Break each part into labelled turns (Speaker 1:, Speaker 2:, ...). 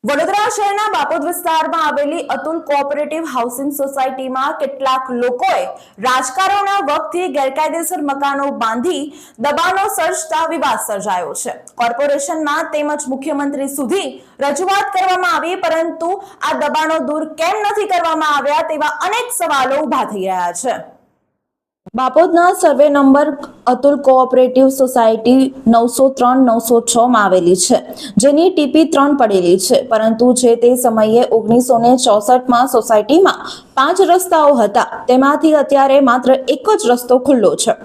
Speaker 1: વડોદરા શહેરના બાપોદ વિસ્તારમાં આવેલી અતુલ કોઓપરેટિવ હાઉસિંગ સોસાયટીમાં કેટલાક લોકોએ રાજકારણના વખતથી ગેરકાયદેસર મકાનો બાંધી દબાણો સર્જતા વિવાદ સર્જાયો છે। કોર્પોરેશનમાં તેમજ મુખ્યમંત્રી સુધી રજૂઆત કરવામાં આવી, પરંતુ આ દબાણો દૂર કેમ નથી કરવામાં આવ્યા તેવા અનેક સવાલો ઊભા થઈ રહ્યા છે। બાપોદના survey number Atul cooperative society 903-906 માં આવેલી છે, જેની ટીપી 3 પડેલી છે, પરંતુ જે તે સમયે 1964 માં સોસાયટીમાં 5 રસ્તાઓ હતા, તેમાંથી અત્યારે માત્ર એક જ રસ્તો ખુલ્લો છે।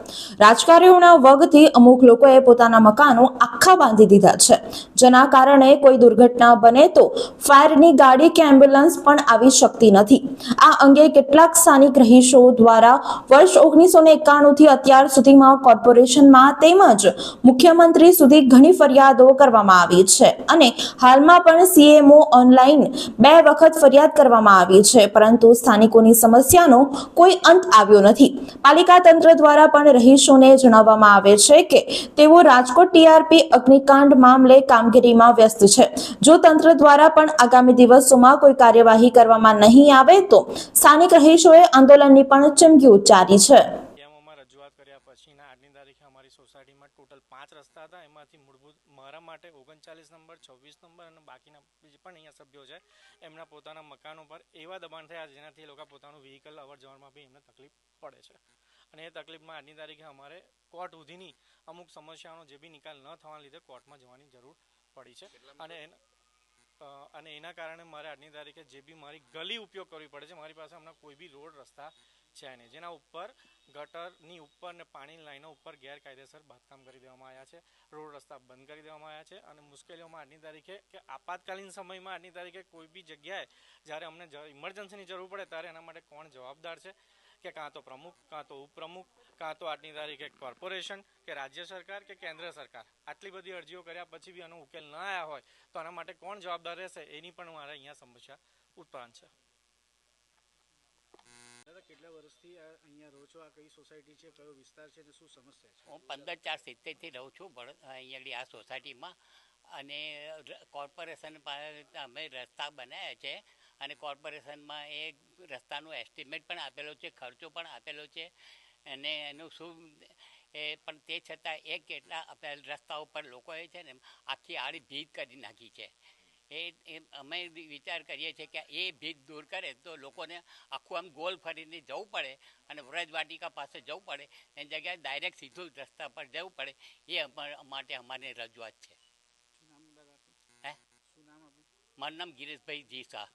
Speaker 1: રાજકારણીઓના વગથી અમુક લોકોએ પોતાના મકાનો આખા બાંધી દીધા છે, જેના કારણે કોઈ દુર્ઘટના બને તો ફાયરની ગાડી કે એમ્બ્યુલન્સ પણ આવી શકતી નથી। આ અંગે કેટલાક સ્થાનિક રહીશો દ્વારા વર્ષ 1991 થી અત્યાર સુધીમાં કોર્પોરેશનમાં તેમજ મુખ્યમંત્રી સુધી ઘણી ફરિયાદો કરવામાં આવી છે અને હાલમાં પણ સીએમઓ ઓનલાઈન 2 વખત ફરિયાદ કરવામાં આવી છે, પરંતુ સ્થાનિકોની સમસ્યાનો કોઈ અંત આવ્યો નથી। પાલિકા તંત્ર દ્વારા પણ રહીશોને જણાવવામાં આવે છે કે તેઓ રાજકોટ ટીઆરપી અગ્નિકાંડ મામલે કામગીરીમાં વ્યસ્ત છે। જો તંત્ર દ્વારા પણ આગામી દિવસોમાં કોઈ કાર્યવાહી કરવામાં નહીં આવે તો સ્થાનિક રહીશોએ આંદોલનની પણ ચીમકી ઉચ્ચારી છે।
Speaker 2: રજૂઆત કર્યા પછીના આજની તારીખે અમારી સોસાયટીમાં ટોટલ 5 રસ્તા હતા, એમાંથી મૂળભૂત મારા માટે 39 નંબર, 26 નંબર અને બાકીના પણ અહીંયા સભ્યો છે, એમના પોતાના મકાનો પર એવા દબાણ થયા જેનાથી એ લોકો પોતાનું વ્હીકલ અવર જવરમાં બી એમને તકલીફ પડે છે અને એ તકલીફમાં આજની તારીખે અમારે કોર્ટ સુધીની અમુક સમસ્યાઓનો જે બી નિકાલ ન થવાના લીધે કોર્ટમાં જવાની જરૂર પડી છે અને એના કારણે મારે આજની તારીખે જે બી મારી ગલી ઉપયોગ કરવી પડે છે। મારી પાસે હમણાં કોઈ બી રોડ રસ્તા છે નહીં, જેના ઉપર ગટરની ઉપર ને પાણીની લાઈનો ઉપર ગેરકાયદેસર બાંધકામ કરી દેવામાં આવ્યા છે, રોડ રસ્તા બંધ કરી દેવામાં આવ્યા છે અને મુશ્કેલીઓમાં આજની તારીખે કે આપાતકાલીન સમયમાં આજની તારીખે કોઈ બી જગ્યાએ જ્યારે અમને ઇમરજન્સીની જરૂર પડે ત્યારે એના માટે કોણ જવાબદાર છે, કે કાં તો પ્રમુખ, કાં તો ઉપપ્રમુખ, કાં તો આજની તારીખે કોર્પોરેશન કે રાજ્ય સરકાર કે કેન્દ્ર સરકાર। આટલી બધી અરજીઓ કર્યા પછી બી આનો ઉકેલ ન આવ્યા હોય તો આના માટે કોણ જવાબદાર રહેશે એની પણ મારે અહીંયા સમસ્યા ઉત્પન્ન છે।
Speaker 3: કેટલા વર્ષથી અહીંયા રહો છો? આ કઈ સોસાયટી છે, કયો વિસ્તાર છે અને શું સમસ્યા છે?
Speaker 4: હું 15/4/70 થી રહું છું અહીંયા આ સોસાયટીમાં અને કોર્પોરેશન અમે રસ્તા બનાવ્યા છે અને કોર્પોરેશનમાં એ રસ્તાનો એસ્ટિમેટ પણ આપેલો છે, ખર્ચો પણ આપેલો છે અને એનું શું પણ તે છતાં એ કેટલા રસ્તા ઉપર લોકોએ છે ને આખી આડી ભીત કરી નાખી છે। અમે વિચાર કરીએ છીએ કે એ ભીત દૂર કરે તો લોકોને આખું આમ ગોલ ફરીને જવું પડે અને વ્રજવાટિકા પાસે જવું પડે, એની જગ્યાએ ડાયરેક્ટ સીધું રસ્તા પર જવું પડે, એ માટે અમારી રજૂઆત છે। મારું નામ ગિરીશભાઈ જી શાહ।